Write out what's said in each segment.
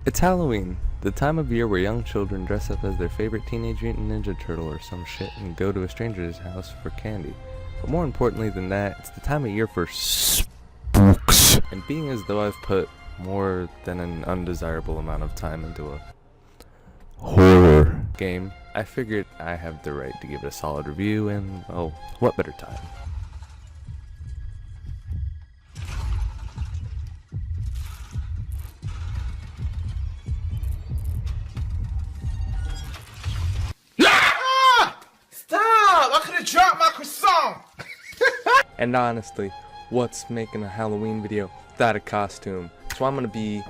It's Halloween, the time of year where young children dress up as their favorite Teenage Mutant Ninja Turtle or some shit and go to a stranger's house for candy. But more importantly than that, it's the time of year for spooks. And being as though I've put more than an undesirable amount of time into a horror game, I figured I have the right to give it a solid review, and, oh, what better time? Stop! I could have dropped my croissant! And honestly, what's making a Halloween video without a costume? So I'm gonna be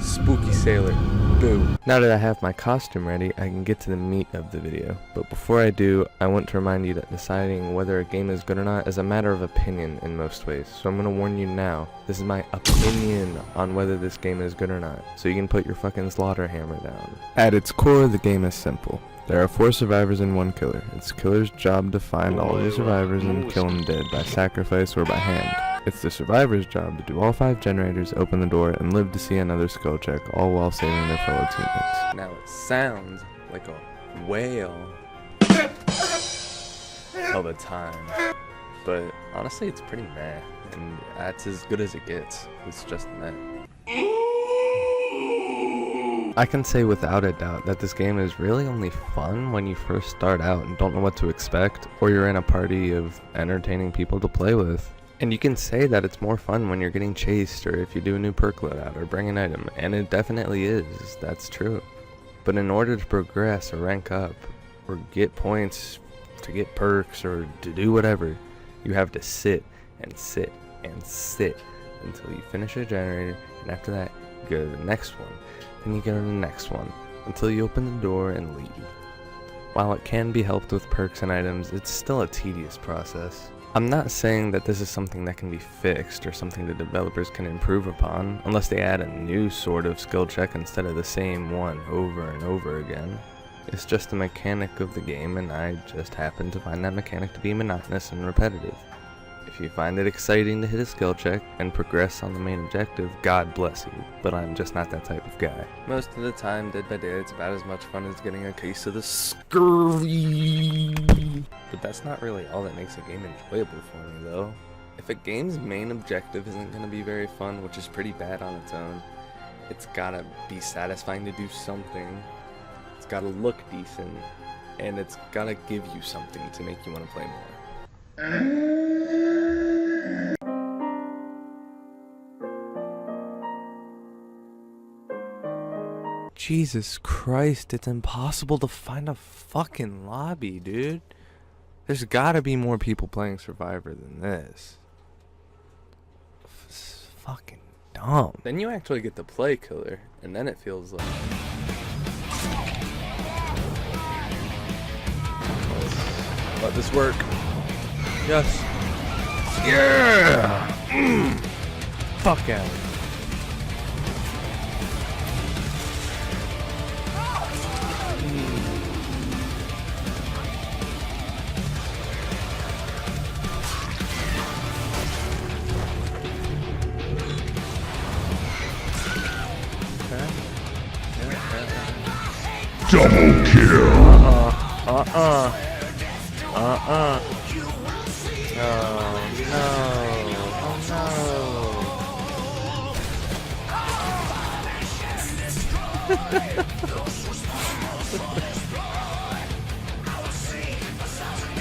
Spooky Sailor. Boo. Now that I have my costume ready, I can get to the meat of the video. But before I do, I want to remind you that deciding whether a game is good or not is a matter of opinion in most ways. So I'm gonna warn you now, this is my opinion on whether this game is good or not. So you can put your fucking slaughter hammer down. At its core, the game is simple. There are 4 survivors and 1 killer. It's the killer's job to find all the survivors and kill them dead by sacrifice or by hand. It's the survivor's job to do all 5 generators, open the door, and live to see another skill check, all while saving their fellow teammates. Now it sounds like a whale of a time, but honestly it's pretty meh, and that's as good as it gets. It's just meh. I can say without a doubt that this game is really only fun when you first start out and don't know what to expect, or you're in a party of entertaining people to play with. And you can say that it's more fun when you're getting chased, or if you do a new perk loadout or bring an item, and it definitely is, that's true. But in order to progress or rank up, or get points to get perks, or to do whatever, you have to sit and sit and sit until you finish a generator, and after that, you go to the next one. Then you go to the next one, until you open the door and leave. While it can be helped with perks and items, it's still a tedious process. I'm not saying that this is something that can be fixed or something the developers can improve upon, unless they add a new sort of skill check instead of the same one over and over again. It's just a mechanic of the game, and I just happen to find that mechanic to be monotonous and repetitive. If you find it exciting to hit a skill check and progress on the main objective, God bless you, but I'm just not that type of guy. Most of the time, Dead by Daylight's about as much fun as getting a case of the scurvy. But that's not really all that makes a game enjoyable for me though. If a game's main objective isn't going to be very fun, which is pretty bad on its own, it's gotta be satisfying to do something, it's gotta look decent, and it's gotta give you something to make you want to play more. Jesus Christ, it's impossible to find a fucking lobby, dude. There's gotta be more people playing Survivor than this. It's fucking dumb. Then you actually get to play killer, and then it feels like... Let this work. Yes. Yeah! Fuck out. Double kill. Oh no. Oh no.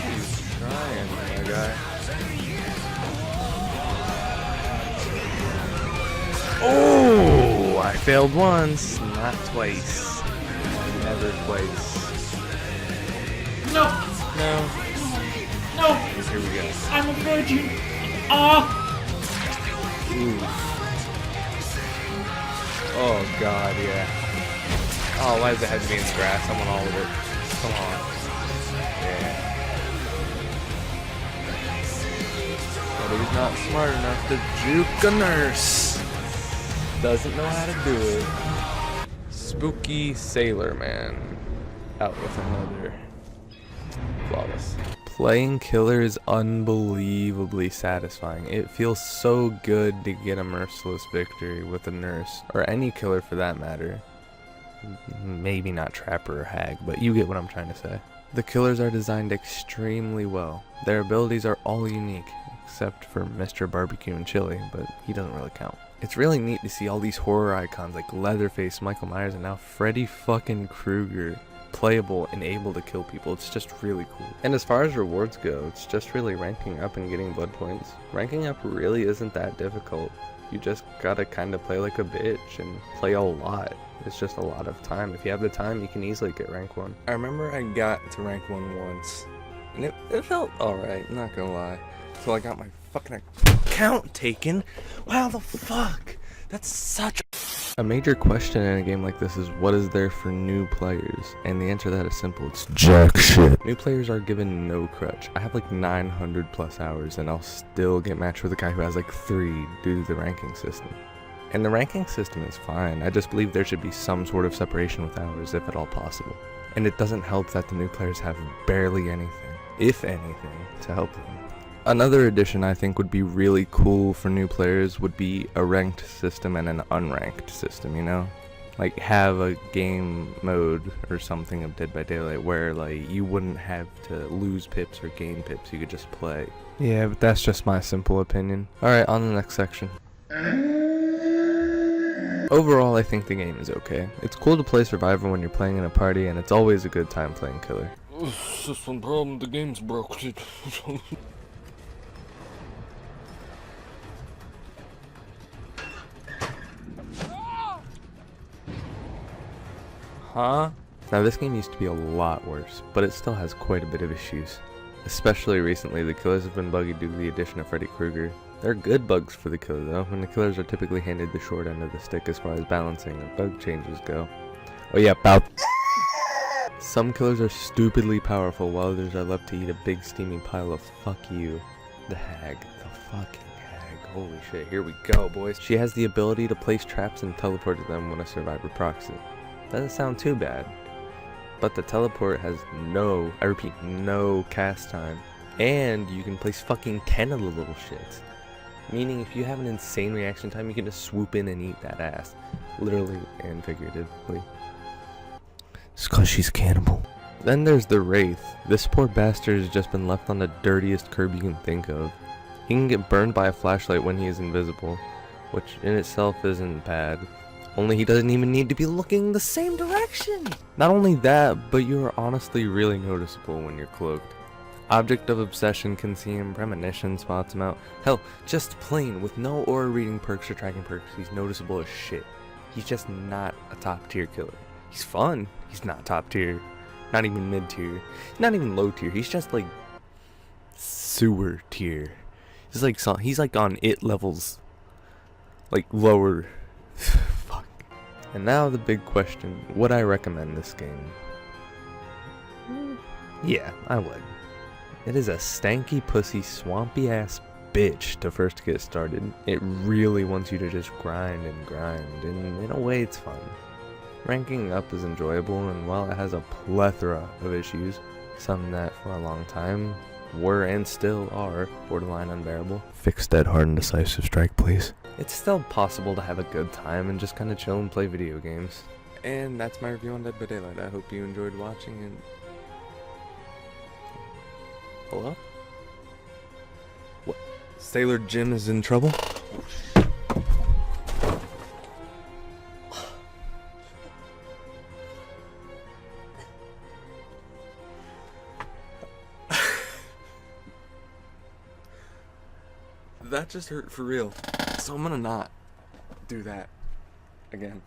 He's trying, my guy. Oh, I failed once, not twice. Never twice. No! No. No! Here we go. I'm a virgin! Ah! Ooh. Oh god, yeah. Oh, why does it have to be in the grass? I want all of it. Come on. Yeah. But he's not smart enough to juke a nurse. Doesn't know how to do it. Spooky Sailor Man. Out with another flawless Playing Killer is unbelievably satisfying. It feels so good to get a merciless victory with a nurse, or any killer for that matter. Maybe not Trapper or Hag, but you get what I'm trying to say. The killers are designed extremely well. Their abilities are all unique, except for Mr. Barbecue and Chili, but he doesn't really count. It's really neat to see all these horror icons like Leatherface, Michael Myers, and now Freddy fucking Krueger playable and able to kill people. It's just really cool. And as far as rewards go, it's just really ranking up and getting blood points. Ranking up really isn't that difficult. You just gotta kinda play like a bitch and play a lot. It's just a lot of time. If you have the time, you can easily get rank 1. I remember I got to rank 1 once, and it felt alright, not gonna lie. So I got my fucking account taken. Wow, the fuck? That's such a major question in a game like this is, what is there for new players? And the answer to that is simple, it's jack shit. New players are given no crutch. I have like 900 plus hours and I'll still get matched with a guy who has like 3 due to the ranking system. And the ranking system is fine, I just believe there should be some sort of separation with hours if at all possible. And it doesn't help that the new players have barely anything, if anything, to help them. Another addition I think would be really cool for new players would be a ranked system and an unranked system, you know? Like have a game mode or something of Dead by Daylight where like you wouldn't have to lose pips or gain pips, you could just play. Yeah, but that's just my simple opinion. Alright, on to the next section. Overall, I think the game is okay. It's cool to play Survivor when you're playing in a party, and it's always a good time playing Killer. It's just one problem, the game's broke. Huh? Now this game used to be a lot worse, but it still has quite a bit of issues. Especially recently, the killers have been buggy due to the addition of Freddy Krueger. They're good bugs for the killer though, and the killers are typically handed the short end of the stick as far as balancing and bug changes go. Oh yeah, Some killers are stupidly powerful while others are left to eat a big steaming pile of fuck you. The Hag. The fucking Hag. Holy shit, here we go boys. She has the ability to place traps and teleport to them when a survivor procs it. Doesn't sound too bad. But the teleport has no, I repeat, no cast time. And you can place fucking 10 of the little shits. Meaning if you have an insane reaction time, you can just swoop in and eat that ass. Literally and figuratively. It's cause she's cannibal. Then there's the Wraith. This poor bastard has just been left on the dirtiest curb you can think of. He can get burned by a flashlight when he is invisible, which in itself isn't bad. Only he doesn't even need to be looking the same direction. Not only that, but you are honestly really noticeable when you're cloaked. Object of Obsession can see him, Premonition spots him out. Hell, just plain, with no aura reading perks or tracking perks, he's noticeable as shit. He's just not a top tier killer. He's fun, he's not top tier, not even mid tier, not even low tier, he's just like sewer tier. He's like on it levels, like lower. Fuck. And now the big question, would I recommend this game? Yeah, I would. It is a stanky pussy swampy ass bitch to first get started. It really wants you to just grind, and in a way it's fun. Ranking up is enjoyable, and while it has a plethora of issues, some that for a long time were and still are borderline unbearable. Fix that hard and decisive strike, please. It's still possible to have a good time and just kind of chill and play video games. And that's my review on Dead by Daylight. I hope you enjoyed watching, and hello? What? Sailor Jim is in trouble? That just hurt for real. So I'm gonna not do that again.